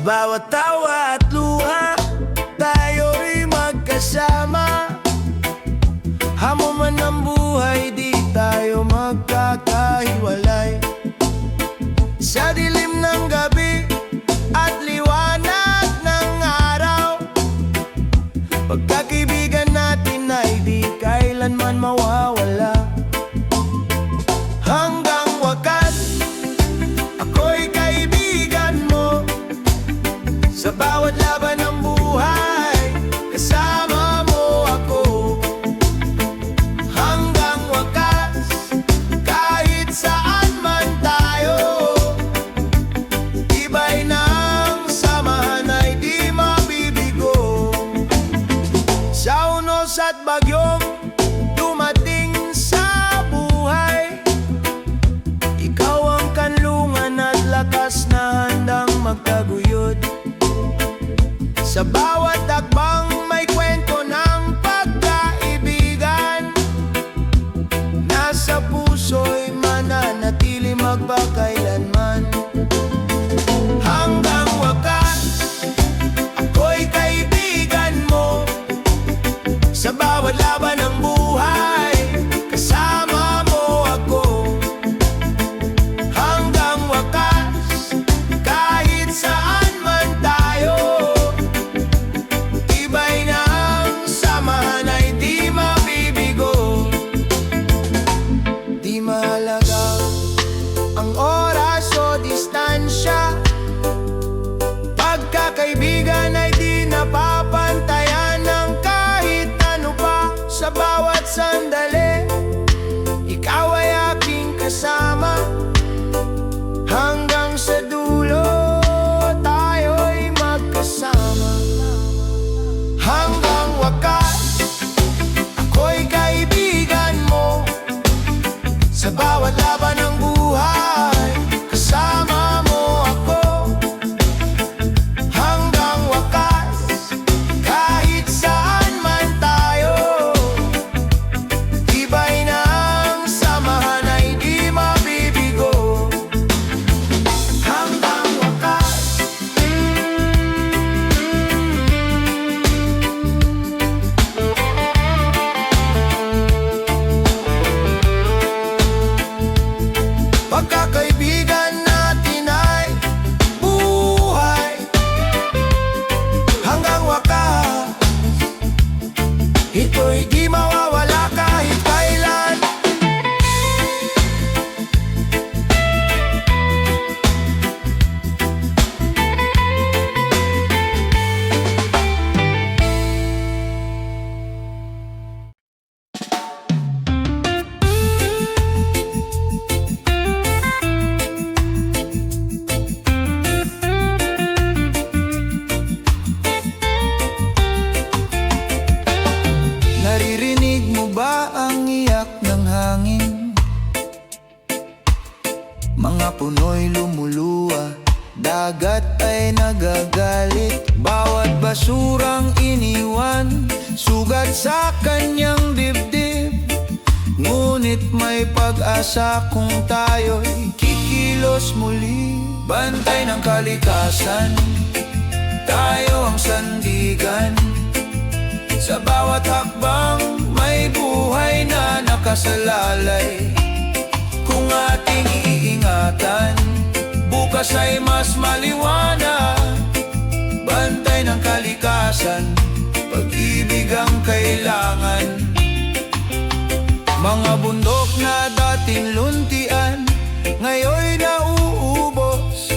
bawat tawa at luha, tayo'y magkasama. Hamon man ang buhay, di tayo magkakahiwalay. Sa dilim ng gabi at liwanag ng araw, pagkakaibigan natin ay di kailanman mawawala. Hanggang wakas, ako'y kaibigan mo. Sa bawat laban ng buhay, kasama mo ako. Hanggang wakas, kahit saan man tayo, tibay ng samahan ay di mabibigo. Sa unos at bagyong dumating sa buhay, ikaw ang kanlungan at lakas na handang magtaguyod. Sa bawat hakbang may kwento ng pagkaibigan, nasa puso'y mananatili magpakailanman. Hanggang wakas, ako'y kaibigan mo. Sa bawat laban ng buhay, kasama mo ako. Hanggang wakas, kahit saan man tayo, tibay ng samahan ay di mabibigo. Di mahalaga ang oras o distansya, pagkakaibigan ay di napapantayan ng kahit ano pa. Sa bawat sandali, ikaw ay aking kasama. Hanggang sa dulo, tayo'y magkasama. Hanggang wakas, ako'y kaibigan mo. Sa bawat laban ng buhay, kasama mo ako. Hanggang wakas, kahit saan man tayo, tibay ng samahan ay di mabibigo. Hanggang wakas, pagkakaibigan natin ay buhay. Hanggang wakas, ito'y di mawawala kahit kailan. Naririnig mo ba ang iyak ng hangin? Mga puno'y lumuluwa, dagat ay nagagalit. Bawat basurang iniwan, sugat sa kanyang dibdib. Ngunit may pag-asa kung tayo'y kikilos muli. Bantay ng kalikasan, tayo ang sandigan. Sa bawat hakbang may buhay na nakasalalay. Kung ating iingatan, bukas ay mas maliwanag. Bantay ng kalikasan, pag-ibig ang kailangan. Mga bundok na dating luntian, ngayon'y nauubos.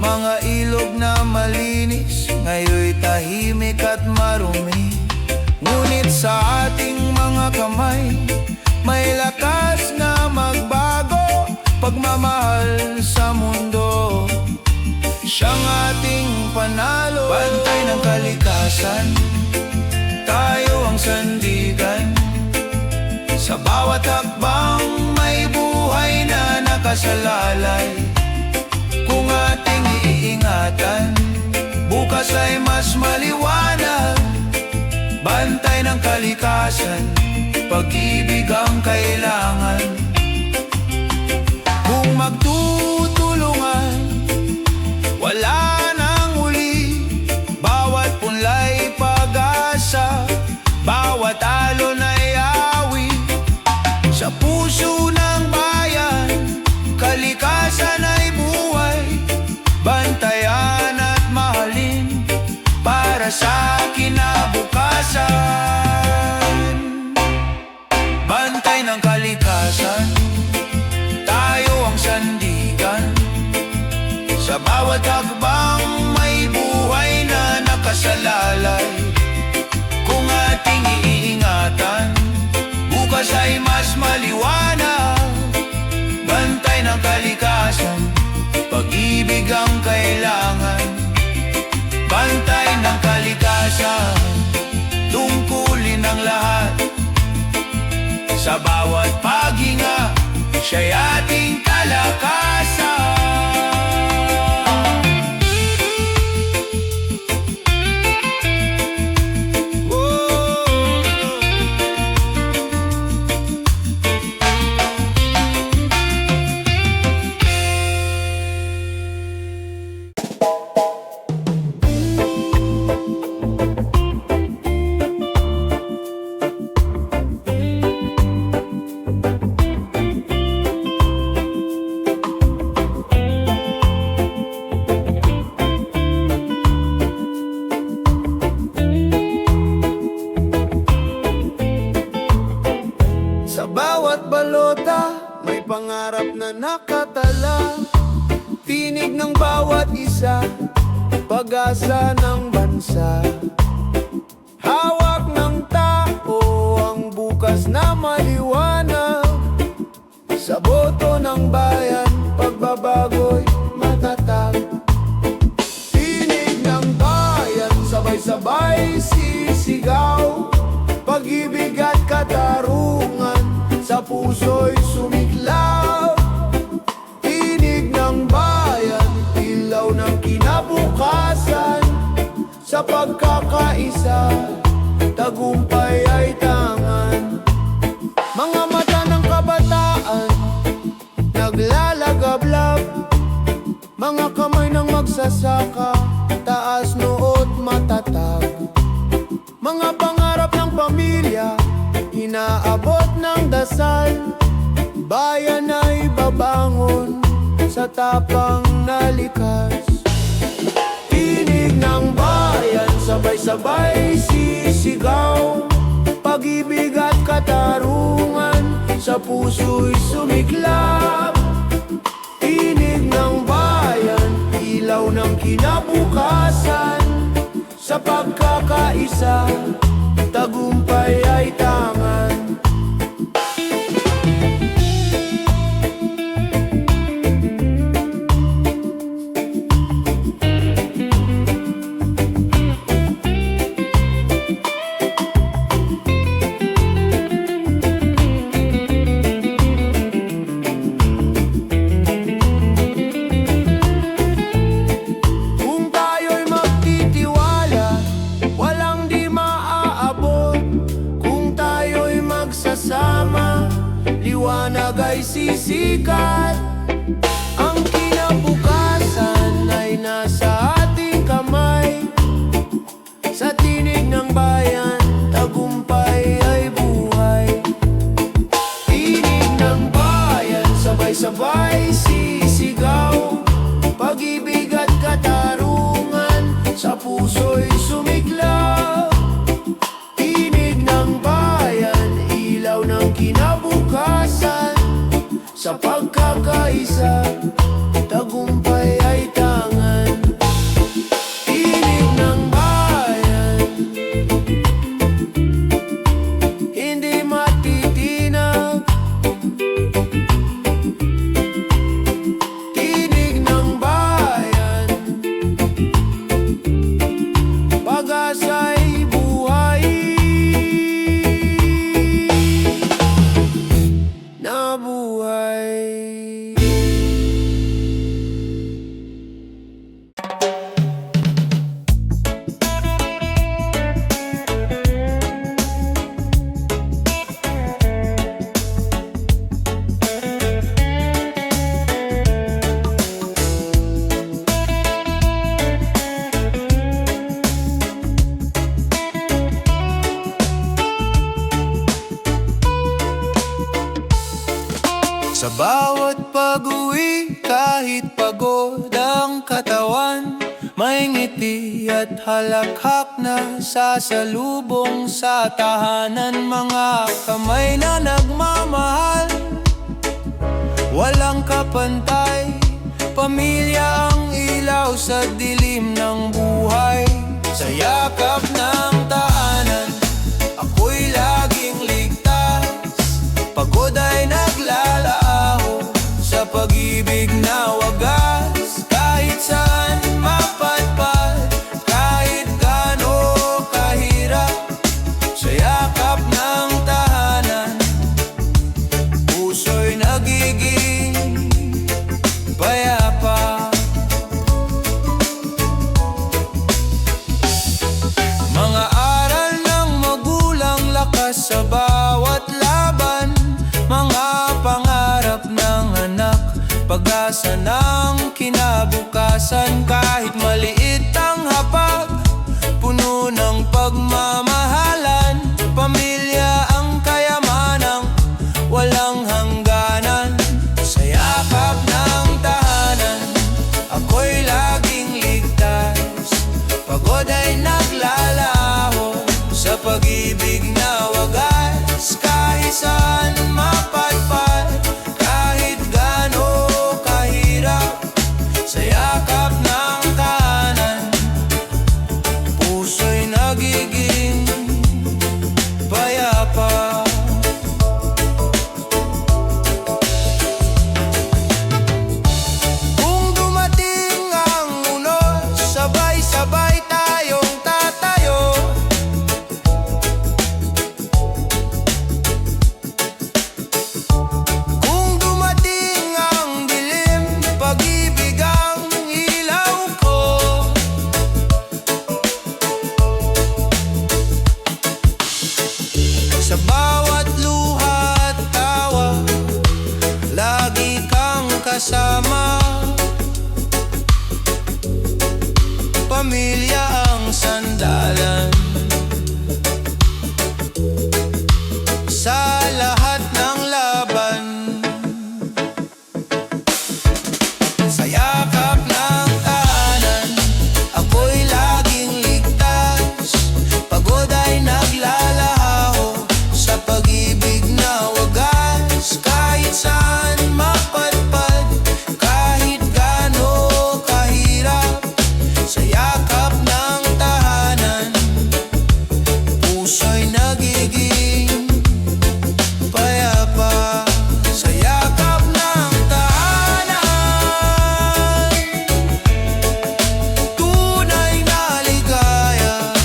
Mga ilog na malinis, ngayon'y tahimik at marumi. Ngunit sa ating mga kamay, may lakas na magbago. Pagmamahal sa mundo, siyang ating panalo. Bantay ng kalikasan, tayo ang sandigan. Sa bawat hakbang may buhay na nakasalalay. Kung ating iingatan, bukas ay mas maliwanag. Bantay ng kalikasan, pag-ibig ang kailangan. Kung magtutulungan, wala nang uli. kalikasan, tungkulin ang lahat. Sa bawat paghinga, siya'y ating kalakasan. Sa bawat balota, may pangarap na nakatala. Tinig ng bawat isa, pag-asa ng bansa. Hawak ng tao ang bukas na maliwanag. Sa boto ng bayan, pagbabago'y matatag. Tinig ng bayan, sabay-sabay sisigaw. Pag-ibig at katarungan sa puso'y sumiklaw. Tinig ng bayan, ilaw ng kinabukasan. Sa pagkakaisa, tagumpay ay tangan. Mga mata ng kabataan, naglalagablab. Mga kamay ng magsasaka, taas noot matatag. Mga pangarap ng pamilya, inaabot ng dasal. Bayan ay babangon sa tapang na likas. Tinig ng bayan, sabay-sabay sisigaw. Pag-ibig at katarungan sa puso'y sumiklab. Tinig ng bayan, ilaw ng kinabukasan. Sa pagkakaisa, tagumpay ay tangan. Liwanag ay sisikat. Ang kinabukasan ay nasa ating kamay. Sa tinig ng bayan, tagumpay ay buhay. Tinig ng bayan, sabay-sabay sisigaw. Pag-ibig at katarungan sa puso'y sumiklaw. Tinig ng bayan, ilaw ng kinabukasan. Sa pagkakaisa, tagumpay ay tangan. Tinig ng bayan, hindi matitinag. Tinig ng bayan, pag-asa'y buhay. Nabuhay. Sa bawat pag-uwi, kahit pagod ang katawan, may ngiti at halakhak na sasalubong sa tahanan. Mga kamay na nagmamahal, walang kapantay. Pamilya ang ilaw sa dilim ng buhay. Sa yakap ng taanan, ako'y laging ligtas. Pagod ay naglalaho sa pag-ibig na wagas. Kahit saan mapadpad, kahit gaano sa bawat laban, mga pangarap ng anak, pag-asa ng kinabukasan. Kahit maliit ang hapag, puno ng pagmamahalan, pamilya ang kayamanang walang hangganan. Sa yakap ng tahanan, ako'y laging ligtas, pagod ay naglalaho sa pag-ibig na wagas. Kahit saan mapadpad, kahit gaano kahirap, sa yakap ng tahanan, puso'y nagiging payapa. Kung dumating ang unos, sabay-sabay tayong tatayo. Kung dumating ang dilim, pag-ibig ang ilaw ko. Sa bawat luha at tawa, lagi kang kasama. Pamilya ang sandalan sa lahat ng laban. Sa yakap ng tahanan, ako'y laging ligtas, pagod ay naglalaho sa pag-ibig na wagas. Kahit saan mapadpad, kahit gaano kahirap, sa yakap ng tahanan, puso'y nagiging payapa. Sa yakap ng tahanan, tunay na ligaya.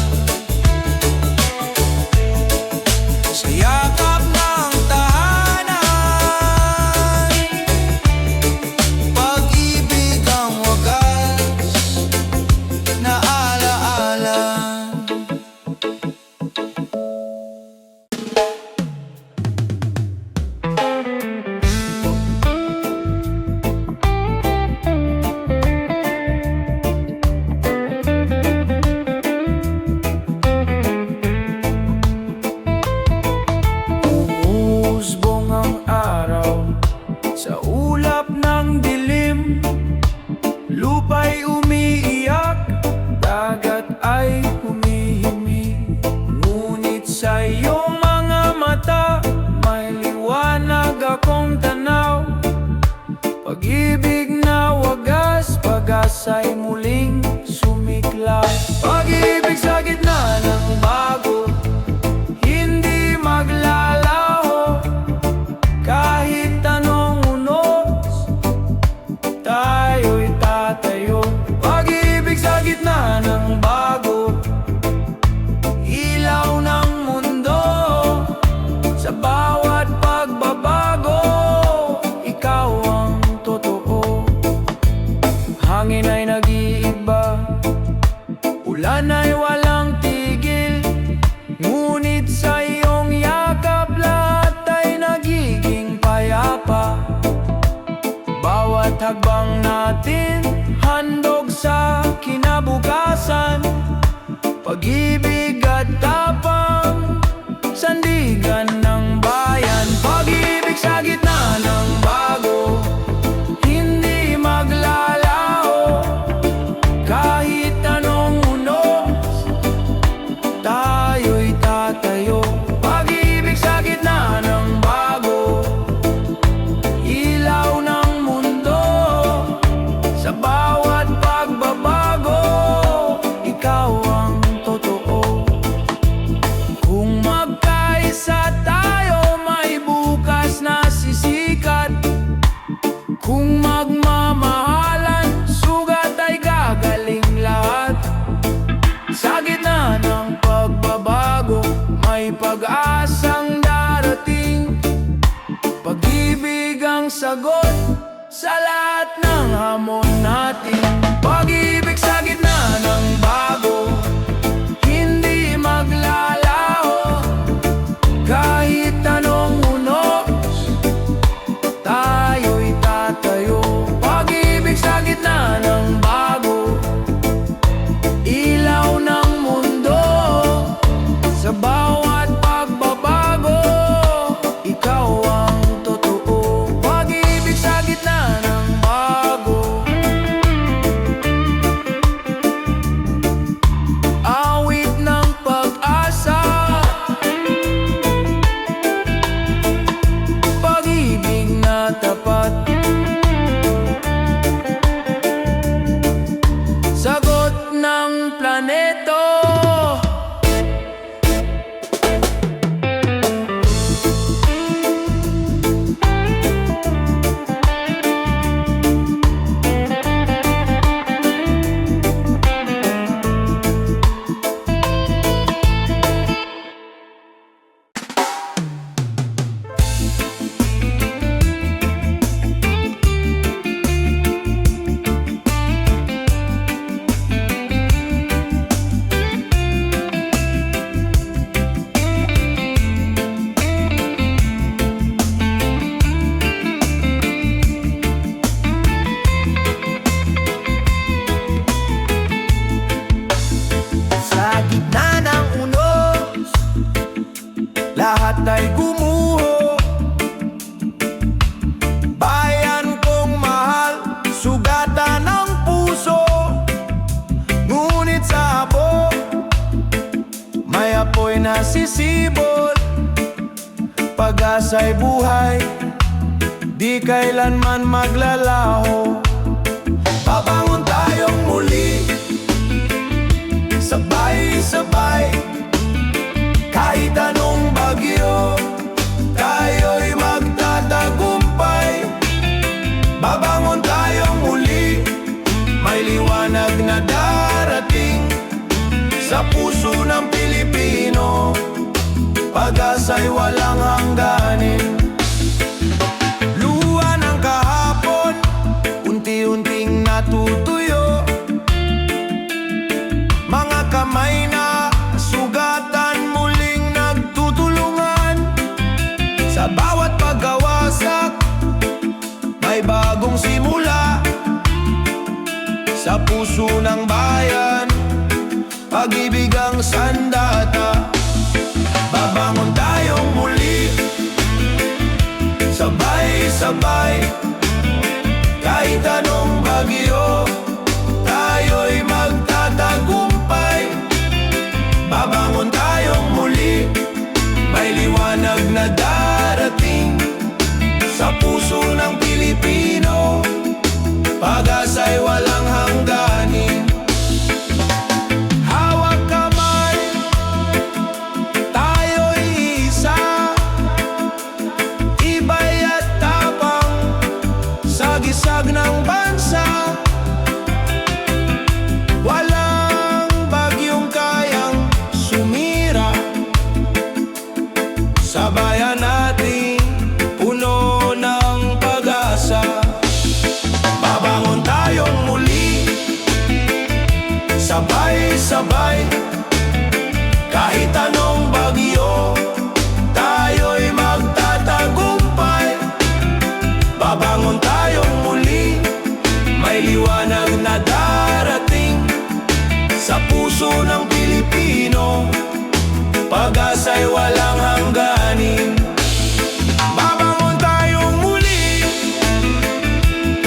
Sa yakap ng tahanan, pag-ibig ang wagas na alaala. Umusbong ang araw sa ulap ng dilim, lupa'y umiiyak, dagat ay humihimig. Ngunit sa iyong mga mata, may liwanag akong tanaw. Pag-ibig na wagas, pag-asa'y muling sumiklab. Pag-ibig sa gitna ng bago, hindi maglalaho. Kahit anong unos, tayo'y tatayo. Pag-ibig sa gitna ng bago, ilaw ng mundo. Sa bawat pagbabago, ikaw ang totoo. Hangin ay nag-iiba, ulan ay walang tigil, ngunit sa iyong yakap lahat ay nagiging payapa. Bawat hagbang natin, handog sa kinabukasan, pag-ibig at tapang, sandigan ng bayan. Pag-ibig sa gitna ng bago, hindi maglalaho. Kahit anong unos, tayo'y tatayo. Pag-ibig sa gitna ng bago, ilaw ng mundo. Sa bawat pagbabago, ikaw ang totoo. Kung magkaisa tayo, may bukas na sisikat. Kung magmamahalan, sugat ay gagaling lahat. Sa gitna ng pagbabago, may pag-asang darating. Pag-ibig ang sagot sa lahat ng hamon natin. Pag-ibig sa gitna ng bago, hindi maglalaho. lahat ay gumuho. Bayan kong mahal, sugatan ng puso. Ngunit sa abo, may apoy na sisibol. Pag-asa'y buhay, di kailanman maglalaho. Babangon tayong muli, sabay-sabay. Kahit anong bagyo, tayo'y magtatagumpay. Babangon tayong muli, may liwanag na darating. Sa puso ng Pilipino, pag-asa'y walang hangganin. Luha ng kahapon, unti-unting natutuyo. Mga kamay na sugatan, muling nagtutulungan. Sa bawat pagkawasak, may bagong simula. Sa puso ng bayan, pag-ibig ang sandata. Babangon tayong muli, sabay-sabay. Kahit anong bagyo, tayo'y magtatagumpay. Babangon tayong muli, may liwanag na darating. Sa puso ng Pilipino, pag-asa'y walang hangganin. Hawak kamay, tayo'y isa. Iba'y at tapang, sagisag ng bansa. Walang bagyong kayang sumira sa bayan natin, puno ng pag-asa. Babangon tayong muli, sabay-sabay. Kahit anong bagyo, tayo'y magtatagumpay. Babangon tayong muli, may liwanag na darating. Sa puso ng Pilipino, pag-asa'y walang hangganin. Babangon tayong muli,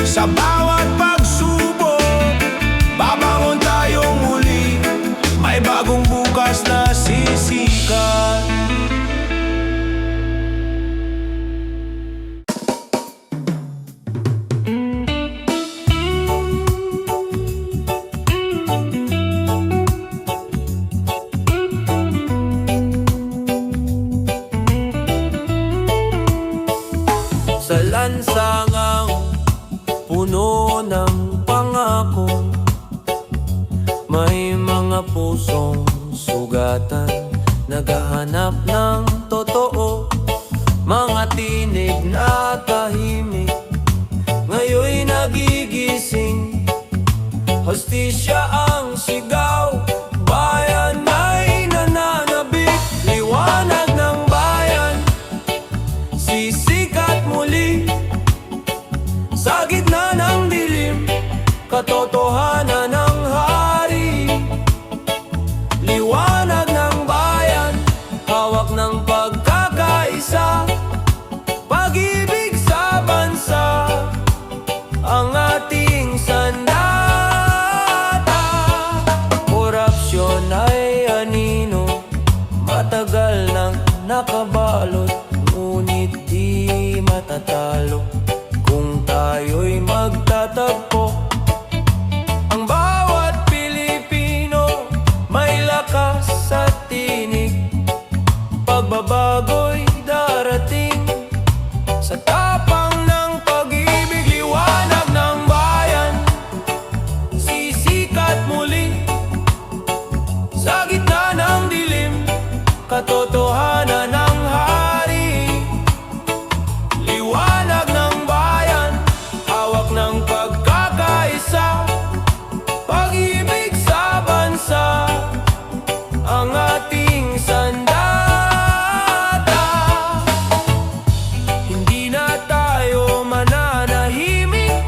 sa bawat pagsubok. Babangon tayong muli, may bagong bukas na sisikat. Sa lansangang puno ng pangako, may mga pusong sugatan, naghahanap ng totoo. Mga tinig na tahimik, ngayon'y nagigising. Hostisya ang sigaw, bayan ay nananabik. Liwanag ng bayan, sisikat muli. Sa gitna ng dilim, katotohanan ng hari. Liwanag ng bayan, hawak ng pagkakaisa. Pag-ibig sa bansa, ang ating sandata. Korupsyon ay anino, matagal nang nakabalot. Ngunit di matatalo kung tayo'y magtatagpo. Ang bawat Pilipino may lakas sa tinig. Pagbabago'y darating sa tapang ng pag-ibig. Liwanag ng bayan, sisikat muli. Sa gitna ng dilim, katotohanan ng hari. Liwanag ng bayan, hawak ng pagkakaisa. Pag-ibig sa bansa, ang ating sandata. Hindi na tayo mananahimik.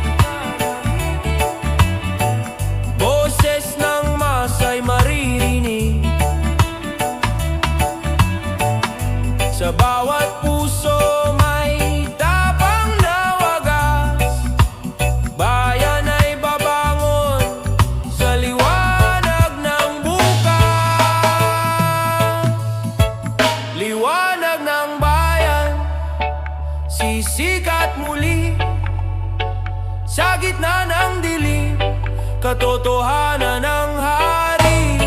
Boses ng masa'y maririnig. Sa bawat puso may tapang na wagas. Bayan ay babangon sa liwanag ng bukas. Liwanag ng bayan, sisikat muli sa gitna ng dilim, katotohanan ng hari.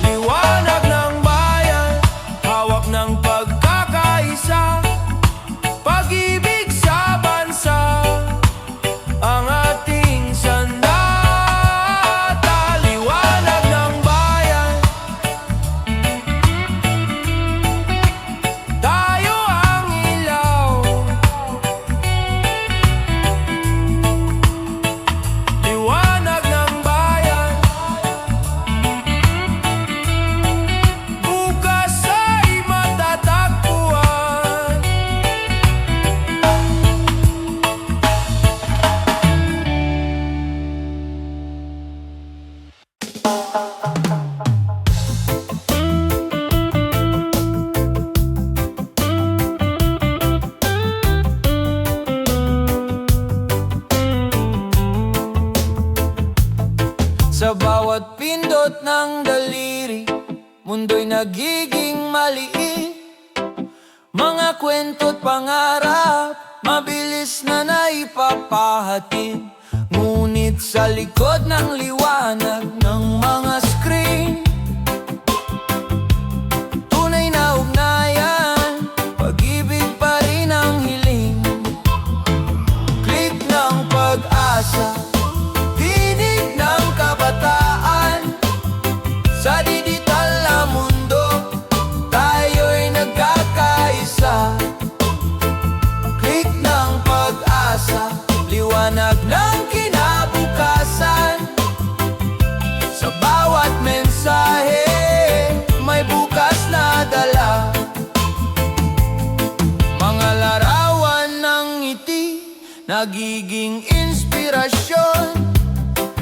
Liwanag ng bayan, hawak ng pagkakaisa, pag-ibig sa bansa, ang ating sandata. Liwanag ng bayan, tayo ang ilaw. Liwanag ng bayan, bukas ay matatagpuan. Sa bawat pindot ng daliri, mundo'y nagiging maliit. Mga kwento't pangarap, mabilis na naipapahatid. Ngunit sa likod ng liwanag ng mga screen, tunay na ugnayan, pag-ibig pa rin ang hiling. Click ng pag-asa, tinig ng kabataan. Sa digital na mundo, tayo'y nagkakaisa. Click ng pag-asa, liwanag ng kinabukasan. Sa bawat mensahe, may bukas na dala. Mga larawan ng ngiti, nagiging inspirasyon.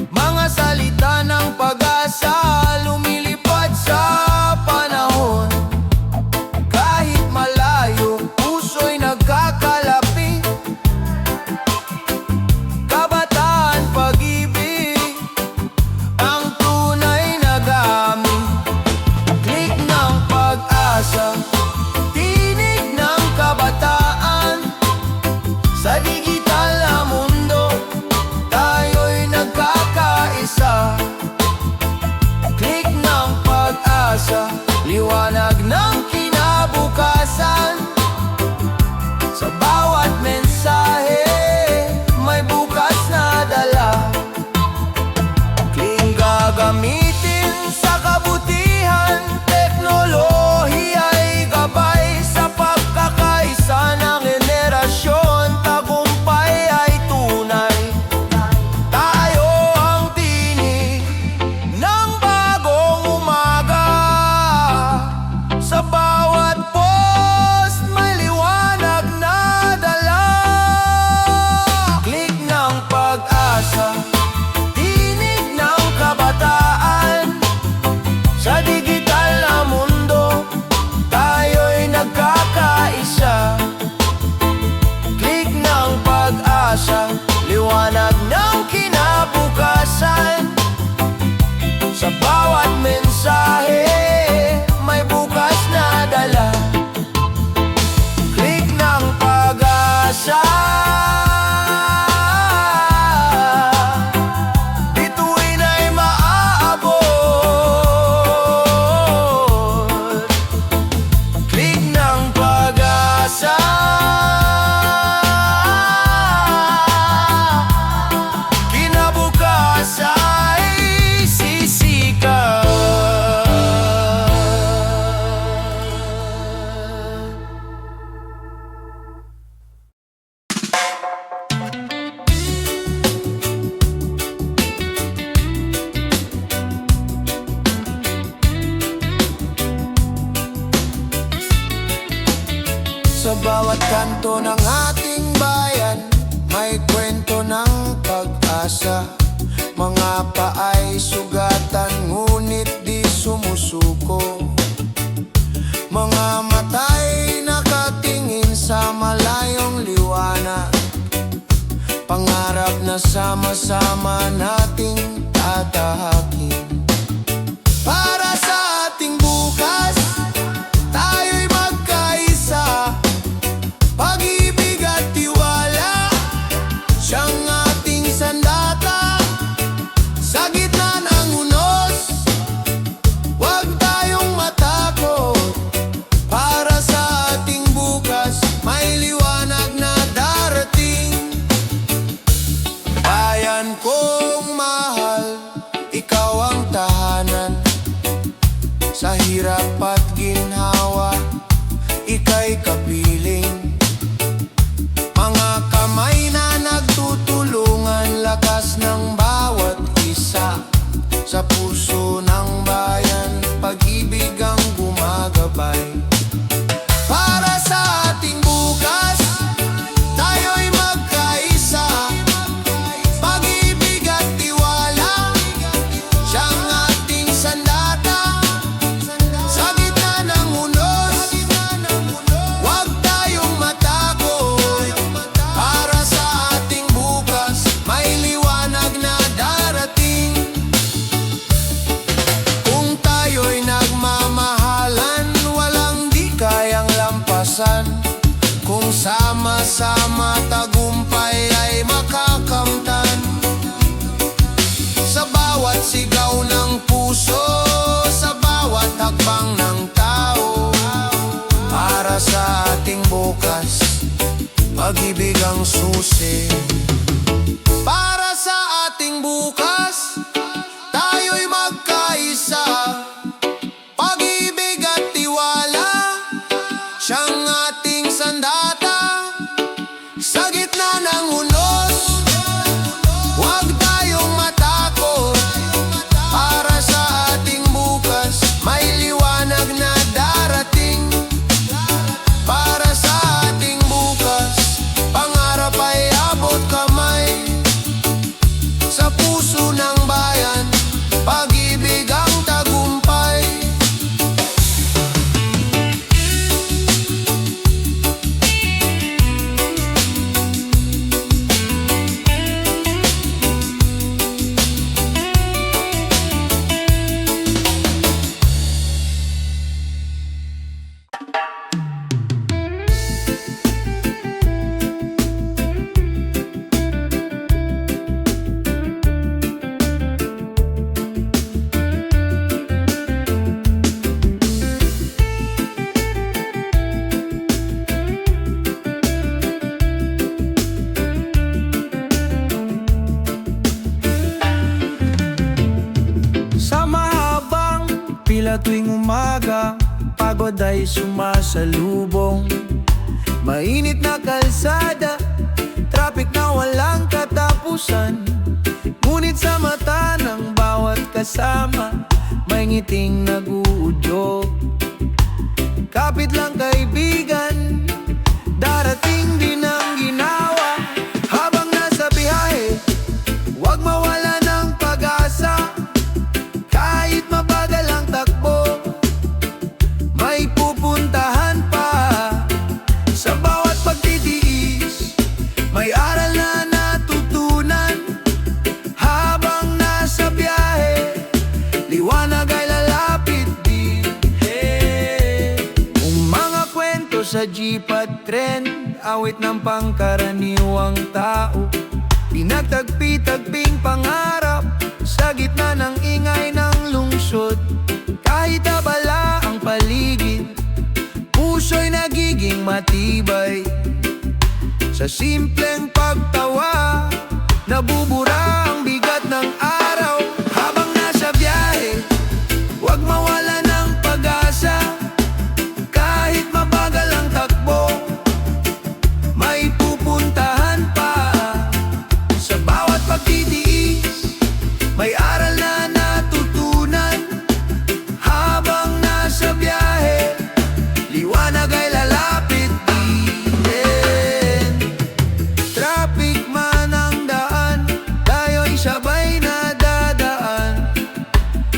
Mga salita ng pag-asa, lumilipad sa panahon. Kahit malayo, puso'y nagkakalapit. Kabataan, pag-ibig, ang tunay na gamit. Click ng pag-asa, tinig ng kabataan. Sa digital na mundo, tayo'y nagkakaisa. Click ng pag-asa, liwanag ng kinabukasan. Sa bawat mensahe, may bukas na dala. Click gagamitin sa kabutihan, teknolohiya'y gabay sa pagkakaisa ng henerasyon. Tagumpay ay tunay, tayo ang tinig ng bagong umaga. Sa bawat post may liwanag na dala. Click ng pag-asa, tinig ng kabataan. Sa digital na mundo, tayo'y nagkakaisa. Click ng pag-asa, liwanag ng kinabukasan. Sa bawat mensahe, may bukas na dala. Click ng pag-asa, bituin ay maaabot. Click ng pag-asa, kinabukas ay sisikat. Sa bawat kanto ng ating bayan, may kwento ng pag-asa. Mga paay sugatan ngunit di sumusuko. Mga mata'y nakatingin sa malayong liwanag. Pangarap na sama-sama nating tatahakin. Para sa ating bukas, tayo'y magkaisa. Pag-ibig at tiwala, siyang ating sandata. Sa gitna ng unos, huwag tayong matakot. Para sa ating bukas, may liwanag na darating. Bayan kong mahal, ikaw ang tahanan. Sa hirap at ginhawa, ika'y kapiling. Mga kamay na nagtutulungan, lakas ng bawat isa. Sa puso ng bayan, pag-ibig ang gumagabay. Para sa ating bukas, tayo'y magkaisa. Pag-ibig at tiwala, siyang ating sandata. Sa gitna ng unos, huwag tayong matakot. Para sa ating bukas, may liwanag na darating. Kung tayo'y nagmamahalan, walang di kayang lampasan. Kung sama-sama, tagumpay ay makakamtan. Sa bawat sigaw ng puso, sa bawat hakbang ng tao. Para sa ating bukas, pag-ibig ang susi. Para sa ating bukas, tayo'y magkaisa. Pag-ibig at tiwala, siyang ating sandata. Sa gitna ng unos, huwag tayong matakot. Para sa ating bukas, may liwanag na darating. Para sa ating bukas, pangarap ay abot kamay. Sa puso ng bayan, pag-ibig ang tagumpay. Sa mahabang pila tuwing umaga, pagod ay sumasalubong. Mainit na kalsada, traffic na walang katapusan. Ngunit sa mata ng bawat kasama, may ngiting nag-uudyok. Kapit lang kaibigan, darating din ang ginawa. Habang nasa biyahe, huwag mawala ng pag-asa. Kahit mabagal ang takbo, may pupuntahan pa. Sa bawat pagtitiis, may aral na natutunan. Habang nasa biyahe, liwanag ay lalapit din. Kung mga kwento sa jeep at tren, awit ng pangkaraniwang tao. Pinagtagpi-tagping pangarap sa gitna ng ingay ng lungsod. Kahit abala ang paligid, puso'y nagiging matibay. Sa simpleng pagtawa, nabubura ang bigat ng araw. Habang nasa biyahe, huwag mawala ng pag-asa. Kahit mabagal ang takbo, may pupuntahan pa. Sa bawat pagtitiis, may aral na natutunan. Habang nasa biyahe, liwanag ay lalapit din. Traffic man ang daan, tayo'y sabay na dadaan.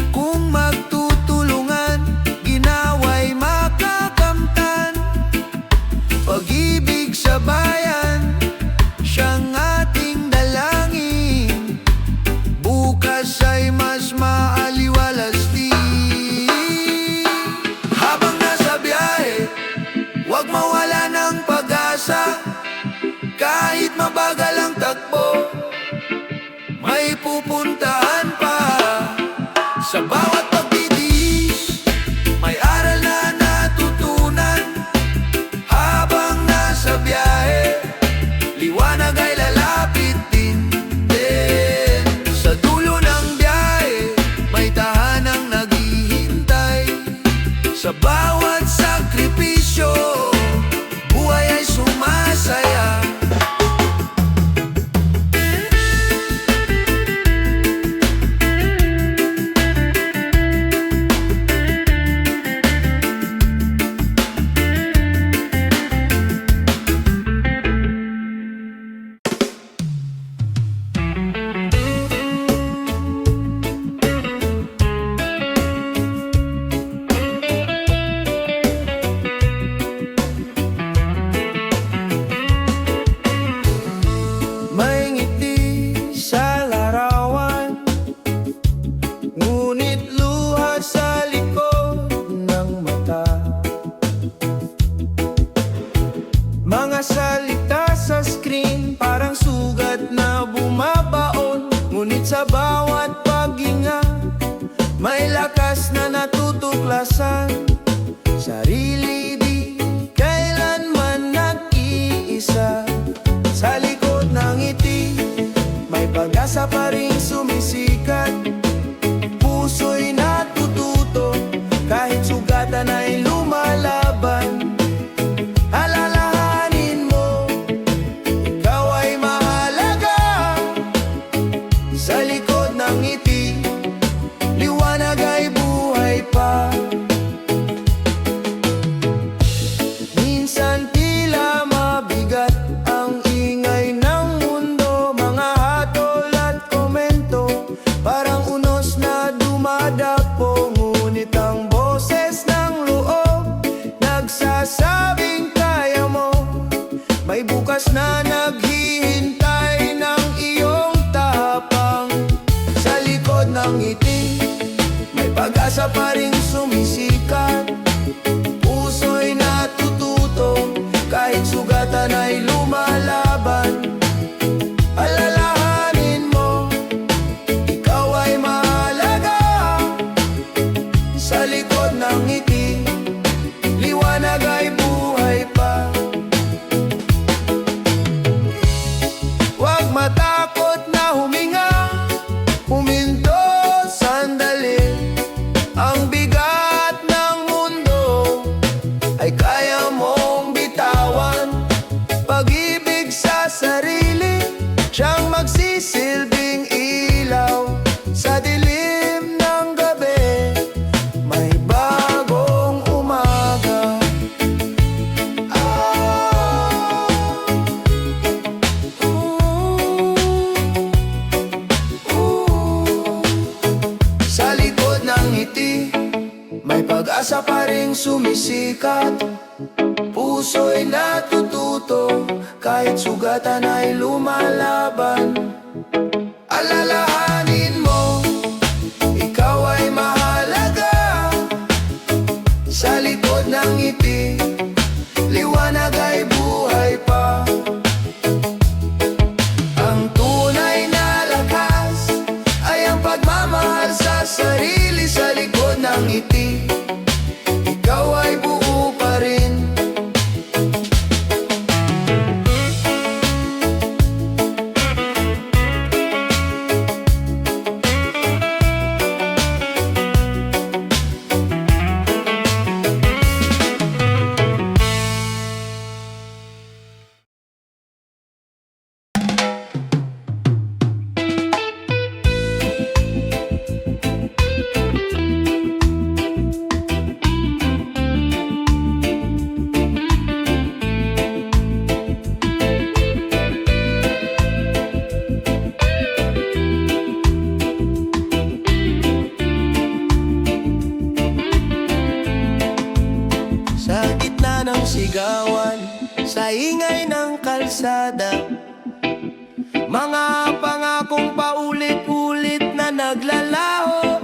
Kung magtutulungan, ginawa'y makakamtan. Mga salita sa screen parang sugat na bumabaon, ngunit sa bawat paghinga may lakas na natutuklasan. Sarili di kailanman nag-iisa. Sa likod ng ngiti may pag-asa pa rin sumisikat. Puso'y natututo kahit sugatan ay lumalaban. Alalahanin mo, ikaw ay mahalaga. Sa likod ng ngiti, liwanag ay buhay pa. Minsan tila mabigat ang ingay ng mundo, mga hatol at komento parang unos na dumadapo. Ngunit ang boses ng loob nagsasabing kaya mo. May bukas na naghihintay ng iyong tapang. Sa likod ng ngiti may pag-asa pa rin sumisikat. Puso'y natututo kahit sugatan ay lumalaban. Alalahanin mo, ikaw ay mahalaga. Sa likod ng ngiti, liwanag ay buhay pa. Huwag matakot na huminga, huminto sandali. Ang bigat ng mundo ay kaya mong bitawan. Pag-ibig sa sarili, siyang magsisilbing ilaw. Sa dilim ng gabi, may bagong umaga. Sa likod ng ngiti, may pag-asa pa rin sumisikat. Puso'y natututo kahit sugatan ay lumalaban. Alalahanin mo, ikaw ay mahalaga. Sa likod ng ngiti, liwanag ay buhay pa. Ang tunay na lakas ay ang pagmamahal sa sarili. Sa likod ng ngiti, ikaw ay buo pa rin. Sa gitna ng sigawan, sa ingay ng kalsada, mga pangakong paulit-ulit na naglalaho.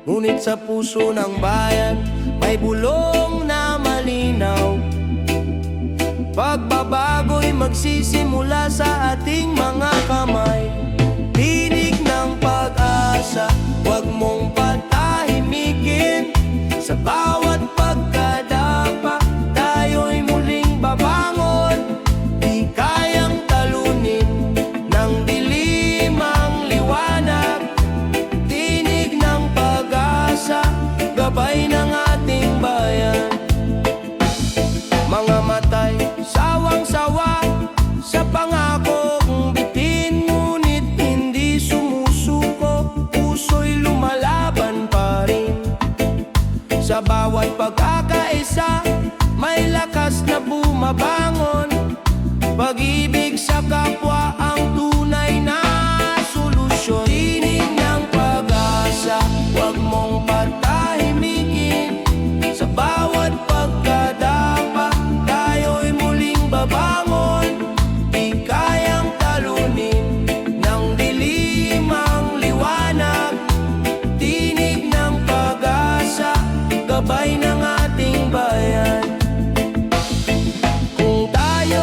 Ngunit sa puso ng bayan, may bulong na malinaw. Pagbabago'y magsisimula sa ating mga kamay. Tinig ng pag-asa, huwag mong patahimikin. Sa bawat pagkadapa, tayo'y muling babangon. Di kayang talunin ng dilim ang liwanag. Tinig ng pag-asa, gabay ng ating bayan. Mga matay, sawang-sawa sa pangakong bitin, ngunit hindi sumusuko. Puso'y lumalaban pa rin. Sa bawat pagkakaisa, may lakas na bumabangon. Pag-ibig sa kapwa ang tunay na solusyon. Tinig ng pag-asa, huwag mong patahimikin. Sa bawat pagkadapa, tayo'y muling babangon. Di kayang talunin ng dilim ang liwanag. Tinig ng pag-asa, gabay ng ating bayan. Kung tayo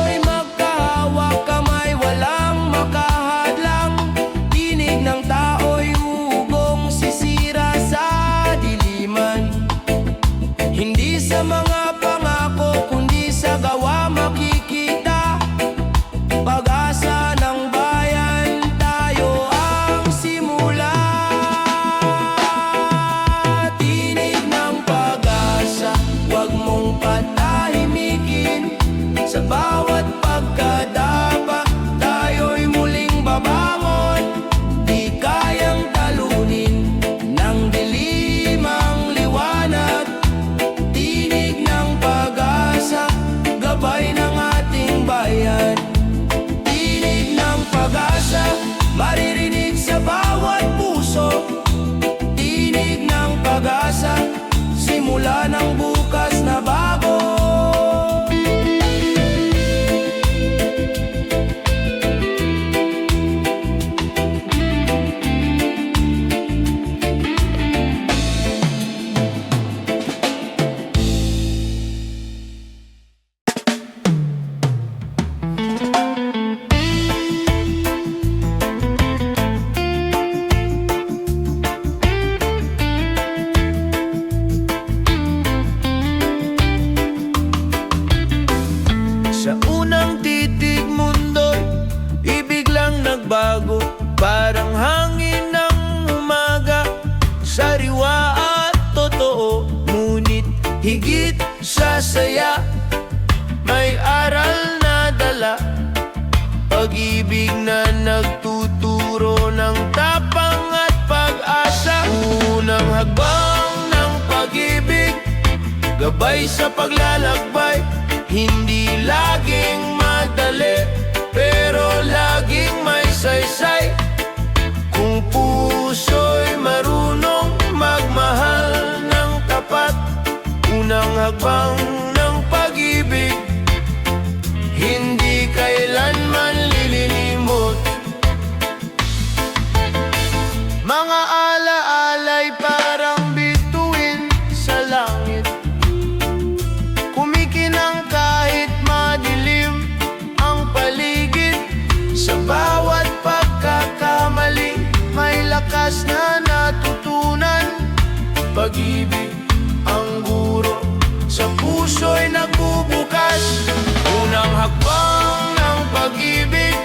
nagpapasaya, may aral na dala, pag-ibig na nagtuturo ng tapang at pag-asa. Unang hakbang ng pag-ibig, gabay sa paglalakbay, hindi laging madali, pero laging may saysay. Kung puso'y marunong magmahal ng tapat, unang hakbang ng pag-ibig, hindi kailanman lililimot. Mga alaala'y parang bituin sa langit, kumikinang kahit madilim ang paligid. Sa bawat pagkakamali, may lakas na natutunan. Pag-ibig ang guro, sa puso'y nagbubukas. Unang hakbang ng pag-ibig,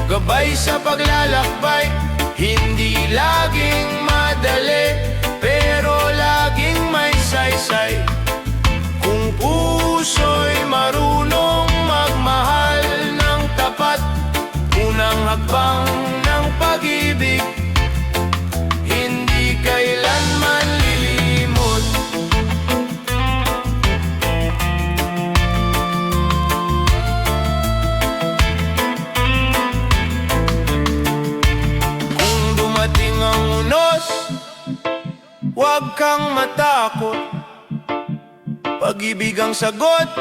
gabay sa paglalakbay, hindi laging madali, pero laging may saysay. Kung puso'y marunong magmahal ng tapat, unang hakbang ng pag-ibig, hindi kailanman lilimot. Kung dumating ang unos, huwag kang matakot, pag-ibig ang sagot,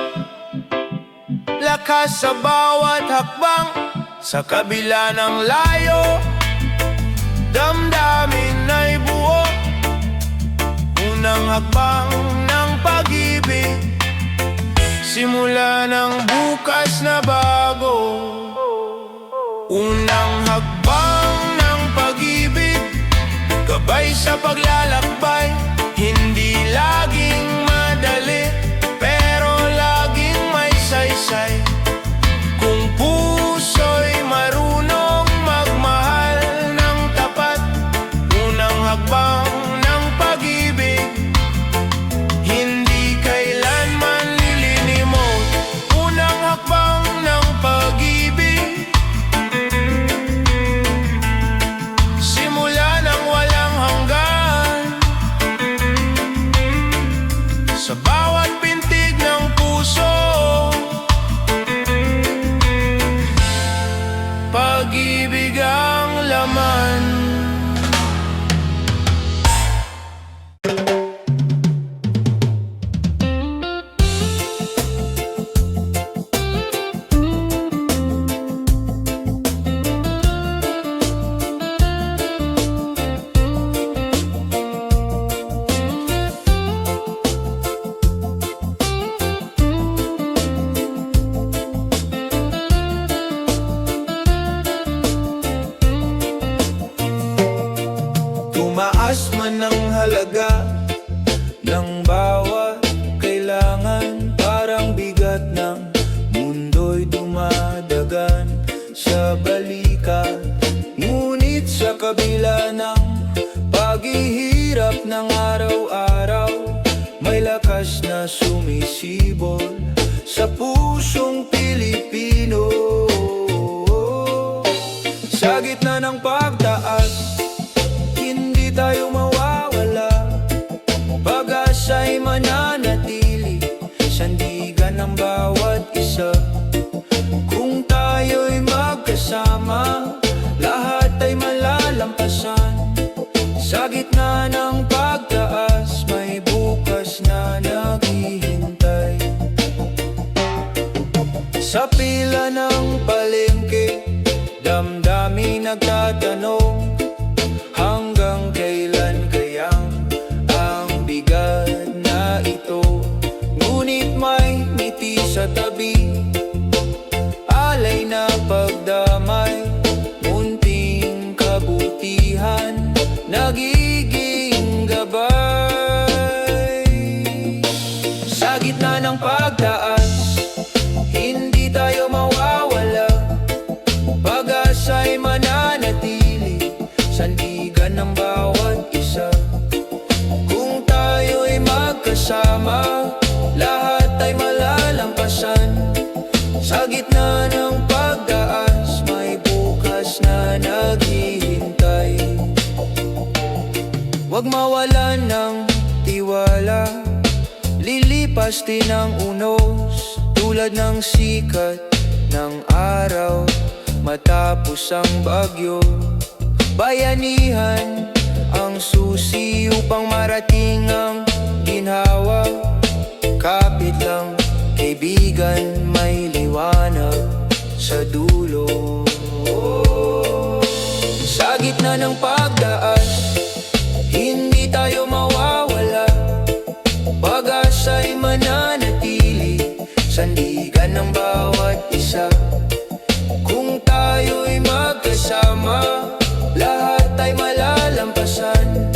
lakas sa bawat hakbang. Sa kabila ng layo, damdamin ay buo. Unang hakbang ng pag-ibig, simula ng bukas na bago. Unang hakbang ng pag-ibig, gabay sa paglalakbay, hindi laging madali, pero laging may saysay. Kung puso'y marunong magmahal ng tapat, unang hakbang ng pag-ibig, hindi kailanman lilinimot. Unang hakbang ng pag-ibig, simula ng walang hanggan. Sa bawat pintig ng puso, pag-ibig ang laman. Tumaas man ang halaga ng bawat kailangan, parang bigat ng mundo'y dumadagan sa balikat. Ngunit sa kabila ng paghihirap ng araw-araw, may lakas na sumisibol sa pusong Pilipino. Sa gitna ng pagtaas, hindi tayo mawawala, pag-asa'y mananatili, sandigan ng bawat isa. Kung tayo'y magkasama, lahat ay malalampasan. Sa gitna ng pagtaas, may bukas na naghihintay. Sa pila ng palengke, damdamin nagtatanong, hanggang kailan kayang ang bigat na ito? Ngunit may ngiti sa tabi, alay na pagdamay, munting kabutihan, nagiging gabay. Sa gitna ng pagtaas, hindi tayo mawawala, pag-asa'y mananatili, sandigan ng bawat isa. Kung tayo'y magkasama, lahat mawalan ng tiwala, lilipas din ang unos, tulad ng sikat ng araw matapos ang bagyo. Bayanihan ang susi upang marating ang ginhawa. Kapit lang kaibigan, may liwanag sa dulo. Sa gitna ng pagdaan, hindi tayo mawawala. Pag-asa'y mananatili, sandigan ng bawat isa. Kung tayo'y magkasama, lahat ay malalampasan.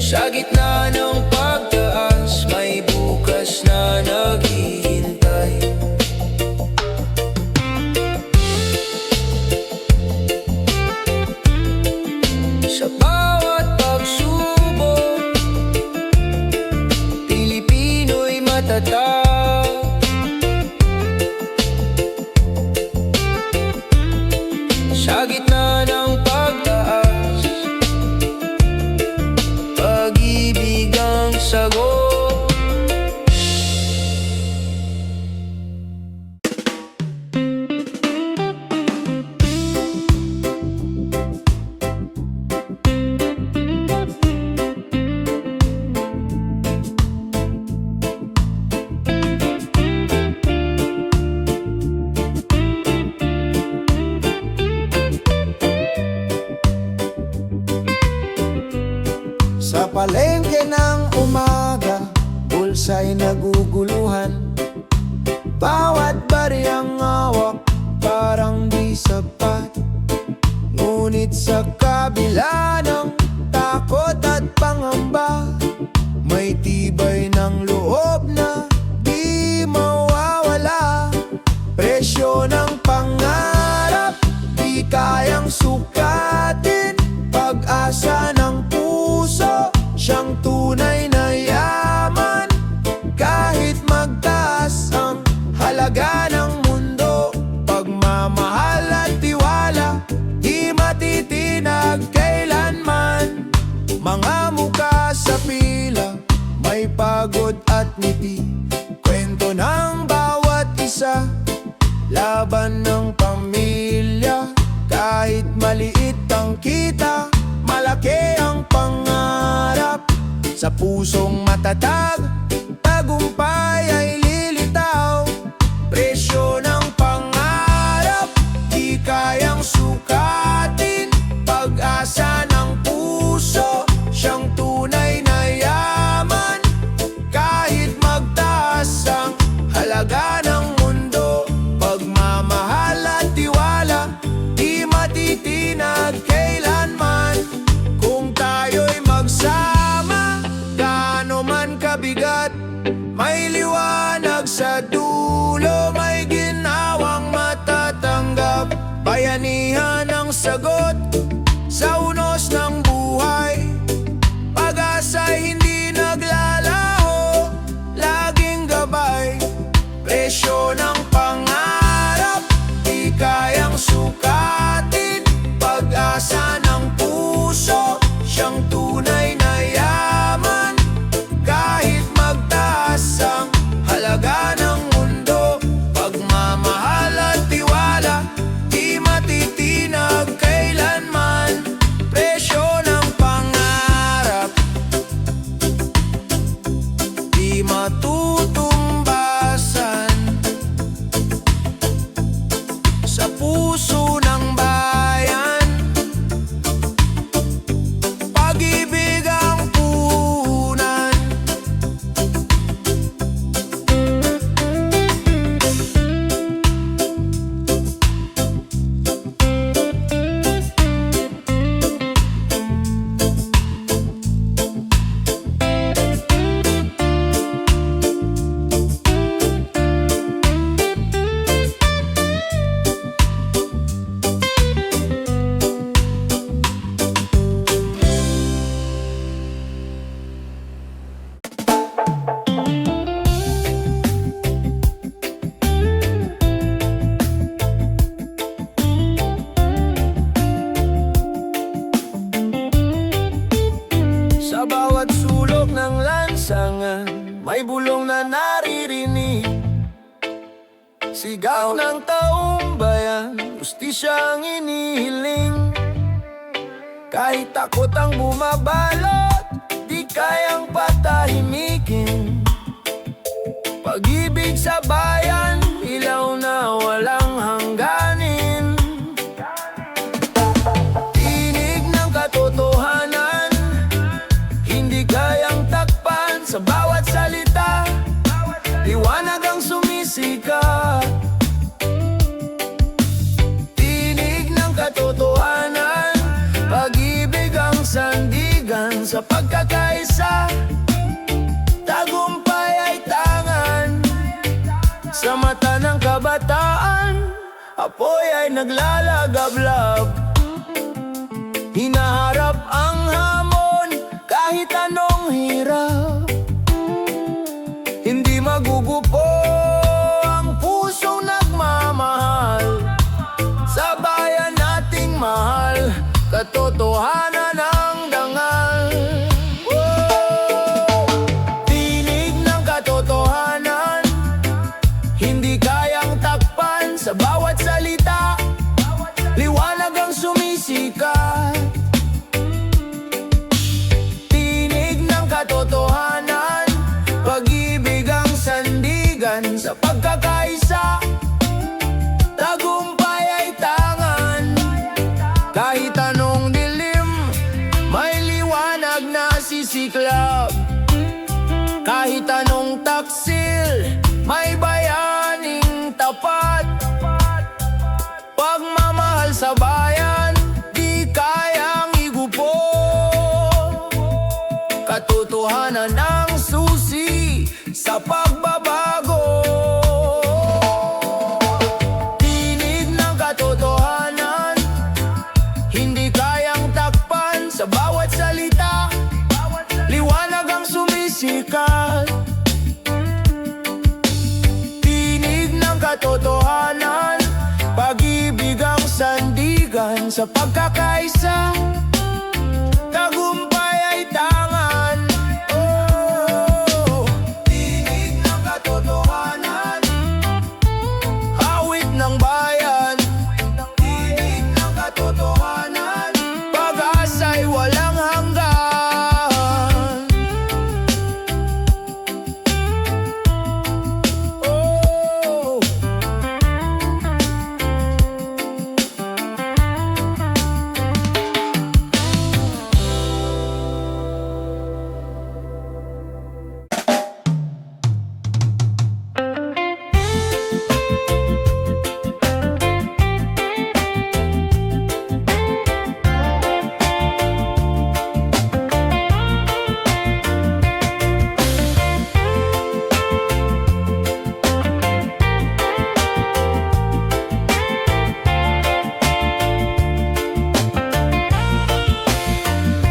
Sa gitna ng pagtaas, may bukas na naghihintay. Sa bawat pagsubok, Pilipino'y matatag. Sa gitna ng pagtaas, pag-ibig ang sagot. Sa palengke ng umaga, bulsa'y naguguluhan. Bawat bariyang hawak parang di sapat. Ngunit sa kabila ng takot at pangamba, may tibay ng loob na di mawawala. Presyo ng pangarap, di kayang sukatin. Pag-asa ng puso, siyang tunay na yaman. Kahit magtaas ang halaga ng mundo, pagmamahal at tiwala, di matitinag kailanman. Mga mukha sa pila, may pagod at ngiti, kwento ng bawat isa, laban ng pamilya. Kahit maliit ang kita, malaki ang pangarap. Sa pusong matatag, tagumpay ay lilitaw. Presyo ng pangarap, di kayang sukatin. Pag-asa ng puso, siyang tunay na yaman. Kahit magtaas ang halaga ng mundo, pagmamahal at tiwala, di matitinag kailanman. Kung tayo'y magsama, gaano man kabigat, may liwanag sa dulo, may ginawang matatanggap. Bayanihan ang sagot sa unos ng buhay. Pag-asa'y hindi naglalaho, laging gabay. Presyo ng pangarap, di kayang sukatin. Pag-asa ng puso, siyang tunay na yaman. Kahit magtaas ang halaga ng mundo, pagmamahal at tiwala, di matitinag kailanman. Presyo ng pangarap, di matutumbasan. Sigaw ng taong bayan, hustisya ang inihiling. Kahit takot ang bumabalot, di kayang patahimikin. Pag-ibig sa bayan, ilaw na walang hangganin. Tinig ng katotohanan, hindi kayang takpan. Sa bawat salita, liwanag ang sumisikat. Tinig ng katotohanan, pag-ibig ang sandigan. Sa pagkakaisa, tagumpay ay tangan. Sa mata ng kabataan, apoy ay naglalagablab. Hinaharap ang hamon kahit anong hirap. Hindi magugupo ang pusong nagmamahal. Sa bayan nating mahal, katotohanan ang dangal. Tinig ng katotohanan, hindi kayang takpan. Sa bawat salita, liwanag ang sumisikat. Tinig ng katotohanan, pag-ibig ang sandigan. Sa pagkakaisa, tagumpay ay tangan. Kahit anong dilim, may liwanag na sisiklab. Kahit anong taksil, may bayaning tapat. Pagmamahal sa bayan, di kayang igupo. Katotohanan ang susi sa pagbabago. Tinig ng katotohanan, hindi kayang takpan. Sa bawat salita, liwanag ang sumisikat. Tinig ng katotohanan, pag-ibig ang sandigan. Sa pagkakaisa, tagumpay ay tangan. Tinig ng katotohanan, awit ng bayan. Tinig ng katotohanan, pag-asa'y walang hanggan. Oh.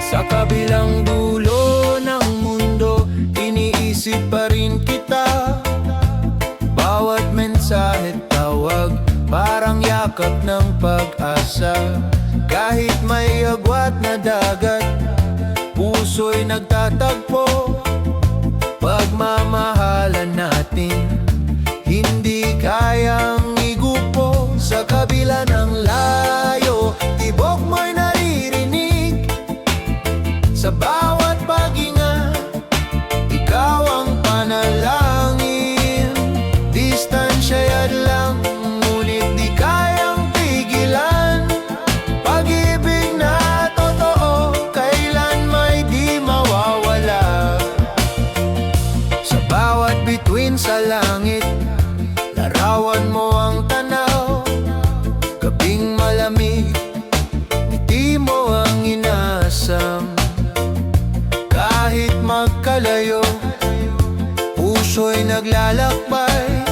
Sa kabilang dulo ng mundo, iniisip pa rin kita. Bawat mensahe tawag, parang yakap ng pag-asa. Kahit may agwat na dagat, puso'y nagtatagpo. Pagmamahalan natin, hindi kayang igupo. Sa kabila ng layo, tibok mo'y naririnig. Sa bawat paghinga, ikaw ang panalangin. Distansya'y hadlang, ngunit di kayang pigilan. Pag-ibig na totoo, kailan may di mawawala. Sa bawat bituin sa langit, larawan mo ang tanaw. Gabing malamig, ngiti mo ang inasam. Kahit magkalayo, puso'y naglalakbay.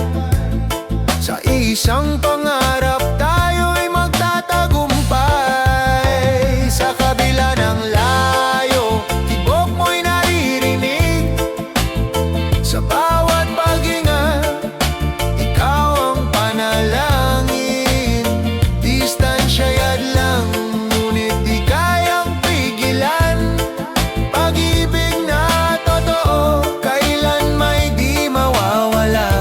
Sa isang pangarap, tayo'y magtatagumpay. Sa kabila ng layo, tibok mo'y naririnig. Sa bawat paghinga, ikaw ang panalangin. Distansya'y hadlang, ngunit di kayang pigilan. Pag-ibig na totoo, kailan may di mawawala.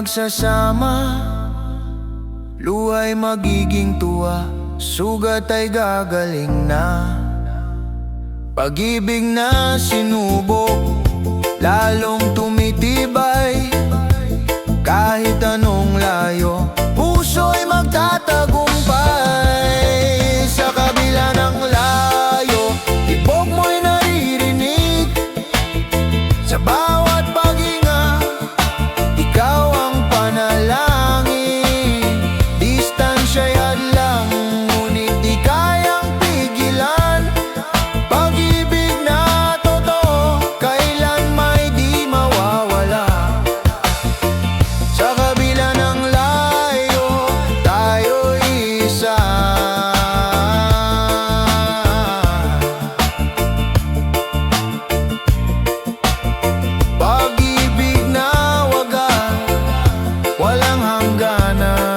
magsasama, luhay magiging tuwa, sugat ay gagaling na. Pag-ibig na sinubok, lalong tumitibay. Kahit anong layo, puso'y magtatagumpay. Sa kabila ng layo, tibok mo'y naririnig. Sa bawat paghinga, ikaw ang panalangin. Distansya'y hadlang, ngunit di kayang pigilan. Pag-ibig na totoo, kailan may di mawawala. Sa kabila ng layo, tayo'y isa. Pag-ibig na wagas, walang hangganan.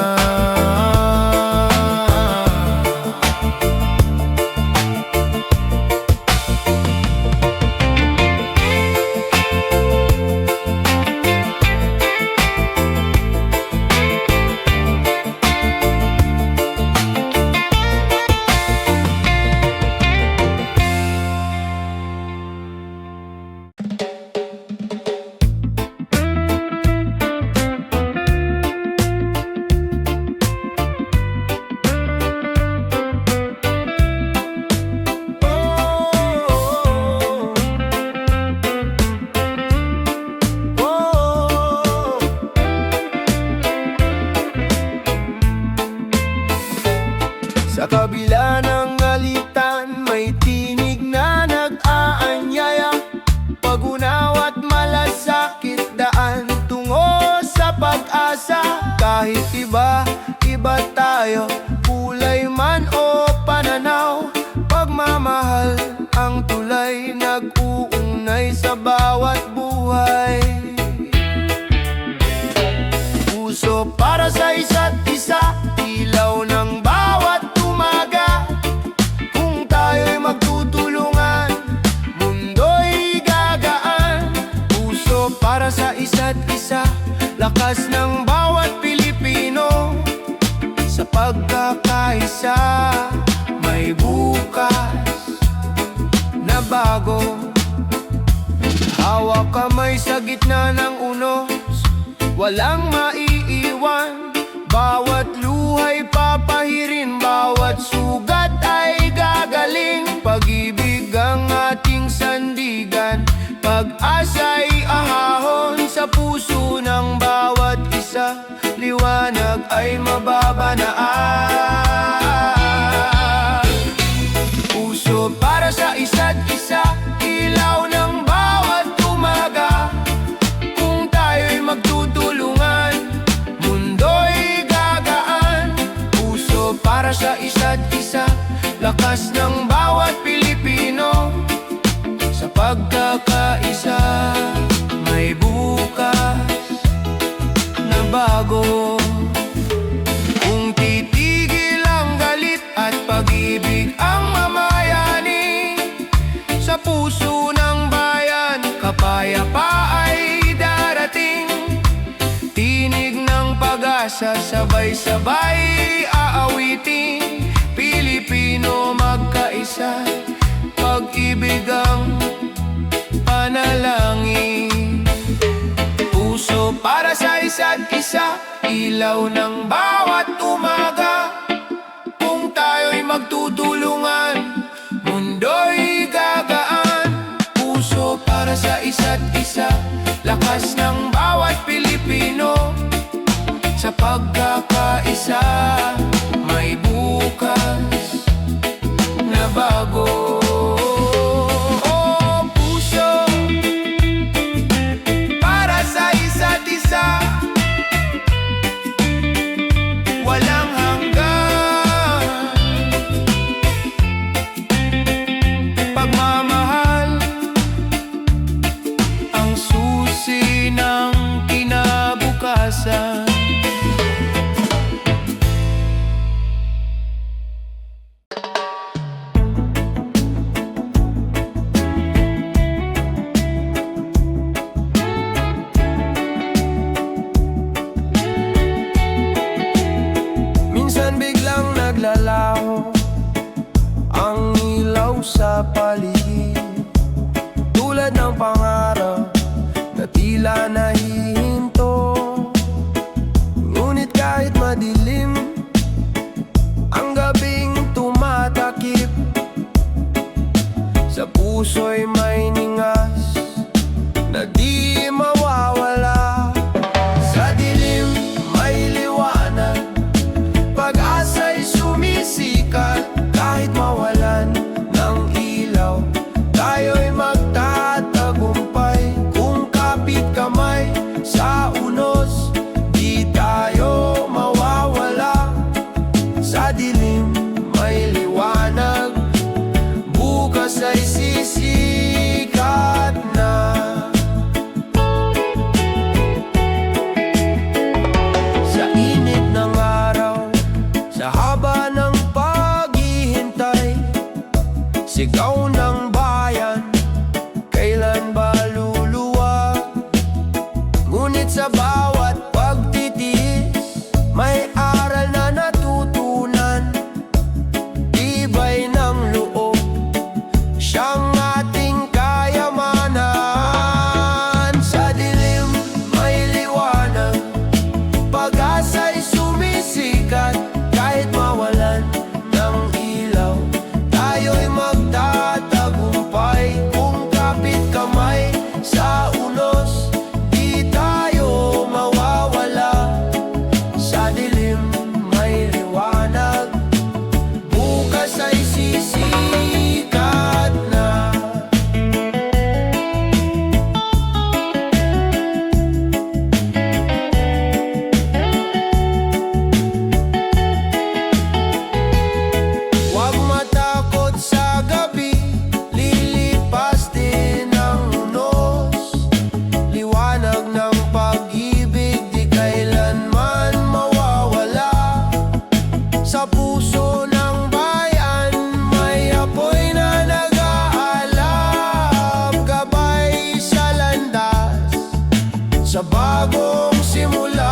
Sa kabila ng alitan, may tinig na nag-aanyaya. Pag-unawa't malasakit, daan tungo sa pag-asa. Kahit iba tayo, kulay man o pananaw, pagmamahal ang tulay, nag-uunay sa bawat buhay. Puso para sa isa't isa, ilaw ng bawat umaga. Kung tayo'y magtutulungan, mundo'y gagaan. Puso para sa isa't isa, lakas ng bawat Pilipino. Sa pagkakaisa, may bukas na bago. Hawak kamay sa gitna ng unos, walang maiiwan. Bawat luha'y papahirin, bawat sugat ay gagaling. Pag-ibig ang ating sandigan, pag-asa'y ahahon sa puso ng bawat isa. Liwanag ay mababanaan. Puso para sa isa't isa, ilaw ng bawat umaga. Kung tayo'y magtutulungan, mundo'y gagaan. Puso para sa isa't isa, lakas ng bawat Pilipino. Sa pagkakaisa, may bukas na bago. Kung titigil ang galit at pag-ibig ang mamayani, sa puso ng bayan, kapayapa ay darating. Tinig ng pag-asa, sabay-sabay aawitin. Pilipino magkaisa, pag-ibig ang panalangin. Puso para sa isa't isa, ilaw ng bawat umaga. Kung tayo'y magtutulungan, mundo'y gagaan. Puso para sa isa't isa, lakas ng bawat Pilipino. Sa pagkakaisa, may bukas na bago. Oh, puso para sa isa't isa, walang hanggan. Pagmamahal ang susi ng kinabukasan. sa paligid, tulad ng pangarap na tila nahihinto. Ngunit kahit madilim ang gabing tumatakip, sa puso'y may ningas na di mawawala. Sa dilim may liwanag, pag-asa'y sumisikat. Kahit mawalan ng ilaw, tayo'y magtatagumpay. Kung kapit kamay sa unos, di tayo mawawala. Sa dilim may liwanag, bukas ay sisikat na. Sa init ng araw, sa haba ng paghihintay, sigaw ng bayan, kailan ba luluwag? Ngunit sa bawat pagtitiis, may aral na natutunan. Tibay ng loob, siyang ating kayamanan. Sa dilim may liwanag, pag-asa'y sumisikat. Kahit mawalan ng ilaw, tayo'y magtatagumpay. Kung kapit kamay sa unos, di tayo mawawala. Sa dilim may liwanag, bukas ay sisikat na. Huwag matakot sa gabi, lilipas din ang unos. Liwanag ng pag-ibig, di kailanman mawawala. Sa puso ng bayan, may apoy na nag-aalab. Gabay sa landas, sa bagong simula.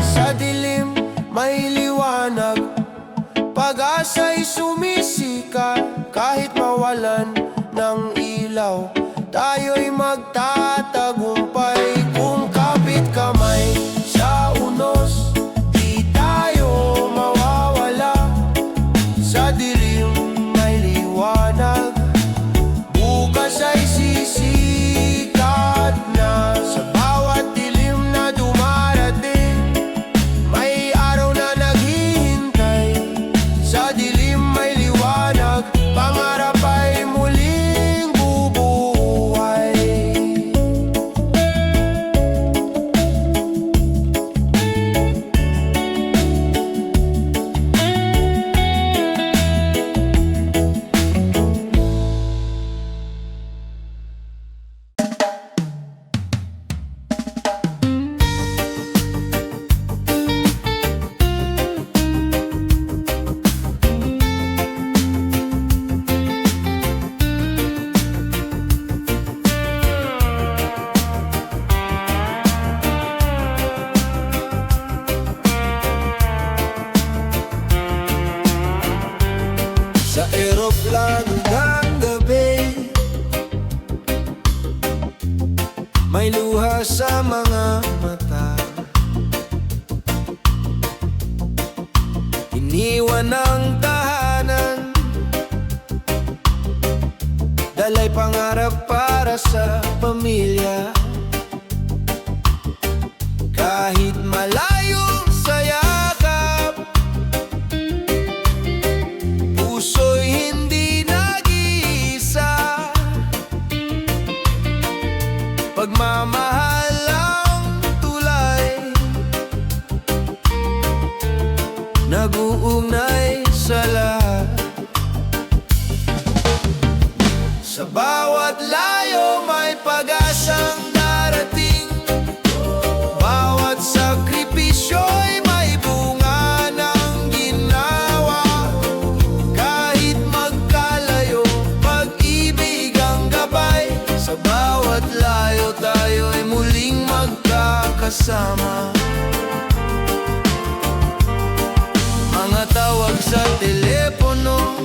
Sa dilim may liwanag, pag-asa'y sumisikat. Kahit mawalan ng ilaw, tayo'y magtatagumpay. Kung kapit kamay sa unos, di tayo mawawala. Sa dilim may liwanag, bukas ay sisikat na. Sa bawat dilim na dumarating, may araw na naghihintay. Sa dilim may liwanag, pangarap ay muling bubuhay. Sa eroplano ng gabi, may luha sa mga mata. Iniwan ang tahanan, dalay pangarap para sa pamilya. Kahit malayo sa yakap, puso'y hindi nag-iisa. Pagmamahal ang tulay, nag-uugnay sa lahat. Sa bawat layo may pag-asang mga tawag sa telepono,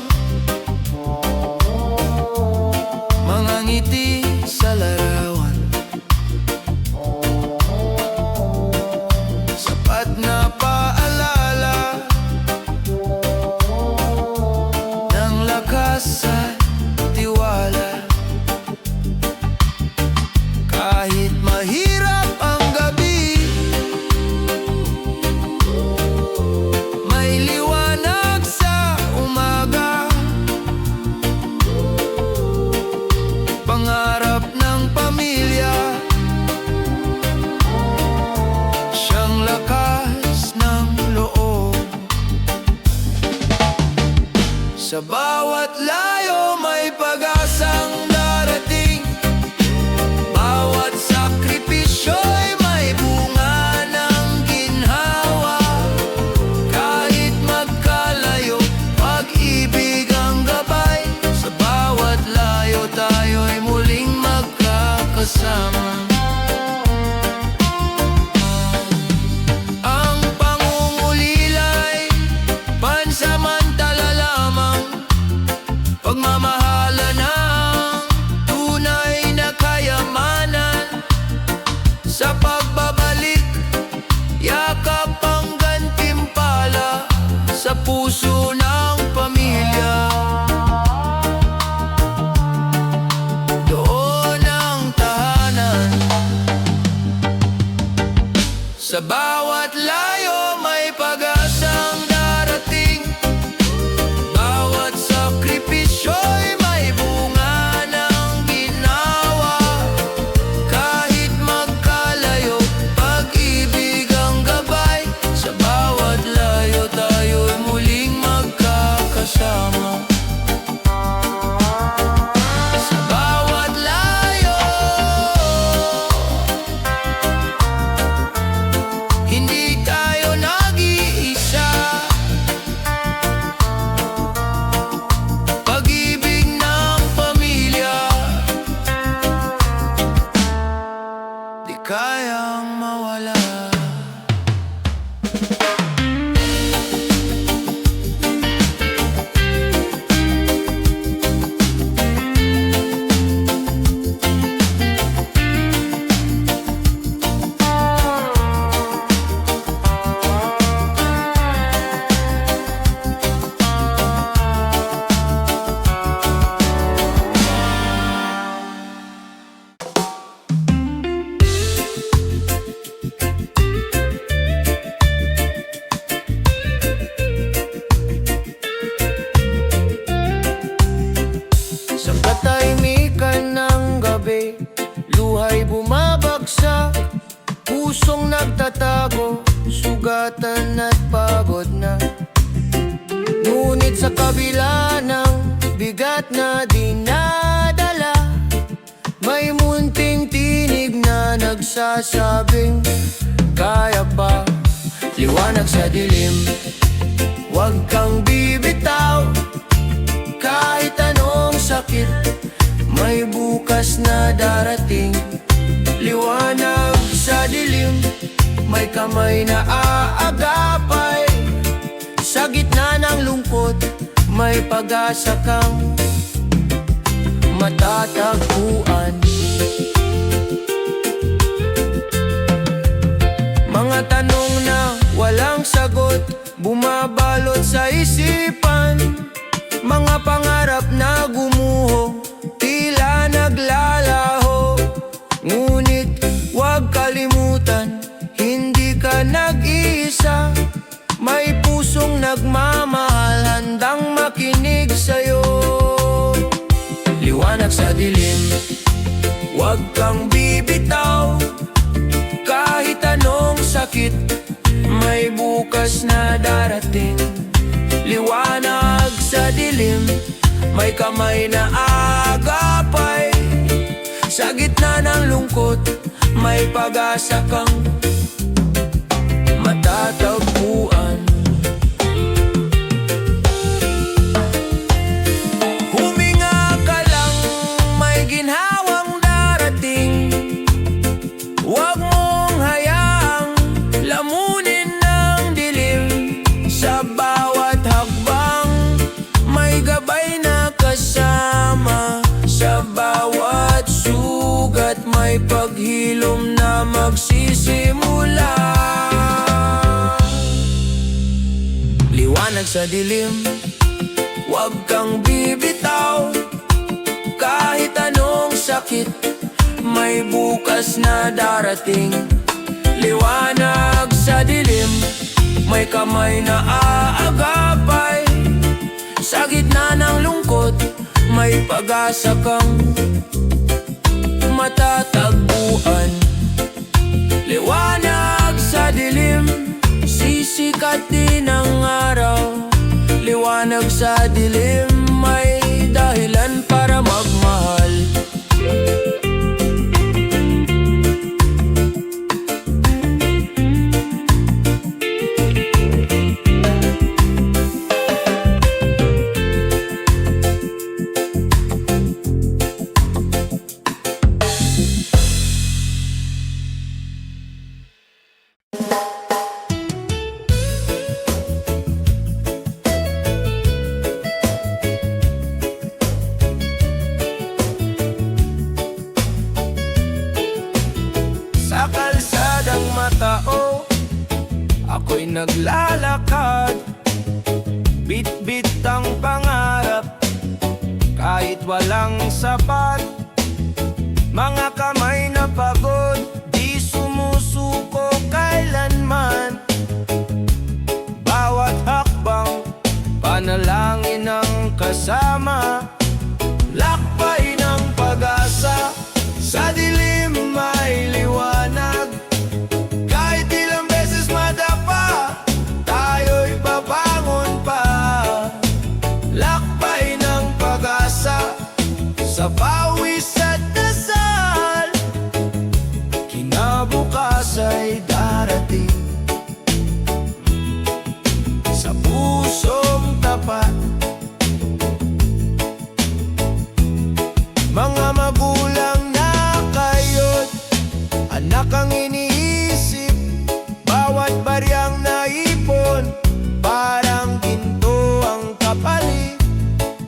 mga ngiti sa larawan, sapat na paalala ng lakas at tiwala. Kahit mahirap ang gabi, may liwanag sa umaga. Pangarap ng pamilya, siyang lakas ng loob. Sa bawat layo may pag-asang darating, bawat sakripisyo'y may bunga ng ginhawa. Kahit magkalayo, pag-ibig ang gabay. Sa bawat layo tayo'y muling magkakasama. Ang pangungulila'y pansamantala lamang, pagmamahalan ng tunay na kayamanan. Sa pagbabalik, yakap ang gantimpala sa puso ng pamilya. Doon ang tahanan. Sa bawat layo may pag-asang darating, bawat sakripisyo'y may bunga ng ginawa. Kahit magkalayo, pag-ibig ang gabay. Sa bawat layo tayo'y muling magkakasama. Sa bawat layo, hindi tayo nag-iisa. Pag-ibig ng pamilya, di kayang mawala. Sa katahimikan ng gabi, luhay bumabagsak, pusong nagtatago, sugatan at pagod na. Ngunit sa kabila ng bigat na dinadala, may munting tinig na nagsasabing kaya pa. Liwanag sa dilim, huwag kang bibitaw. Kahit anong sakit, may bukas na darating. Liwanag sa dilim, may kamay na aagapay. Sa gitna ng lungkot, may pag-asa kang matatagpuan. Mga tanong na walang sagot, bumabalot sa isipan. Mga pangarap na gumuho, tila naglalaho. Ngunit huwag kalimutan, hindi ka nag-iisa. May pusong nagmamahal, handang makinig sa'yo. Liwanag sa dilim, huwag kang bibitaw. Kahit anong sakit, may bukas na darating. Liwanag sa dilim, may kamay na agapay. Sa gitna ng lungkot, may pag-asa kang matatagpuan. Huminga ka lang, may ginhawang darating. Huwag mong hayaang lamunin ng dilim. Sa bawat sa dilim. Huwag kang bibitaw, kahit anong sakit, may bukas na darating. Liwanag sa dilim, may kamay na aagapay. Sa gitna ng lungkot, may pag-asa kang matatagpuan. Liwanag sa dilim, sisikat din ang araw. Liwanag sa dilim, may dahilan para magmahal. Sa kalsadang matao, ako'y naglalakad. Bit-bit ang pangarap, kahit walang sapat. Mga kamay na pagod, di sumusuko kailanman. Bawat hakbang, panalangin ang kasama. Lakbay ng pag-asa, sa dilim may liwanag. Kahit ilang beses madapa, tayo'y babangon pa. Lakbay ng pag-asa, sa pawis at dasal. Kinabukas ay darating, sa pusong tapat. Mga magulang na kayo't anak ang iniisip. Bawat baryang naipon, parang ginto ang kapalit.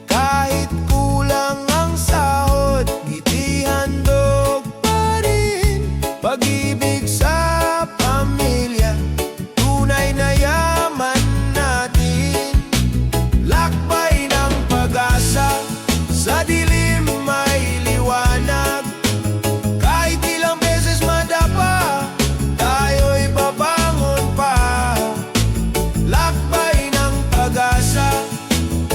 Kahit kulang ang sahod, ngiti handog pa rin. Pag-ibig sa pamilya, tunay na yaman natin. Lakbay ng pag-asa, sa dilim may liwanag. Kahit ilang beses madapa, tayo'y babangon pa. Lakbay ng pag-asa,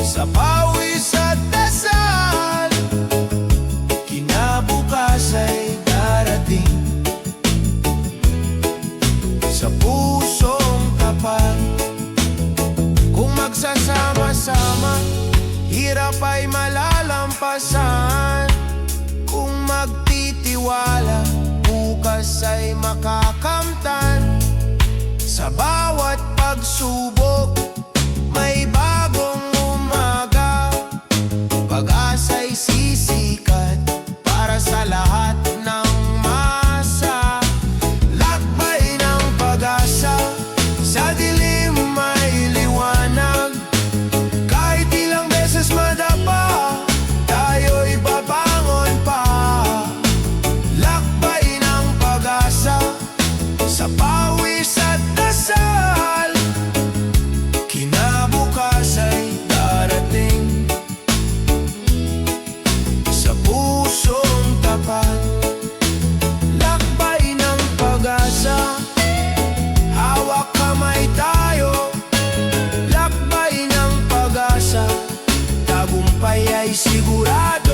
sa pawis at dasal. Kinabukas ay darating, sa pusong tapat. Kung magsasama-sama, hirap ay malalampasan. Kung magtitiwala, bukas ay makakamtan. Sa bawat pagsubok, may bagong umaga. Pag-asa'y sisikat para sa lahat ng masa. Lakbay ng pag-asa, sa dilim may liwanag. Kahit ilang beses madapa, tayo'y babangon pa. Lakbay ng pag-asa, sa pawis at dasal. Kinabukas ay darating, sa pusong tapat. Lakbay ng pag-asa, hawak kamay tayo. Lakbay ng pag-asa, tagumpay ay sigurado.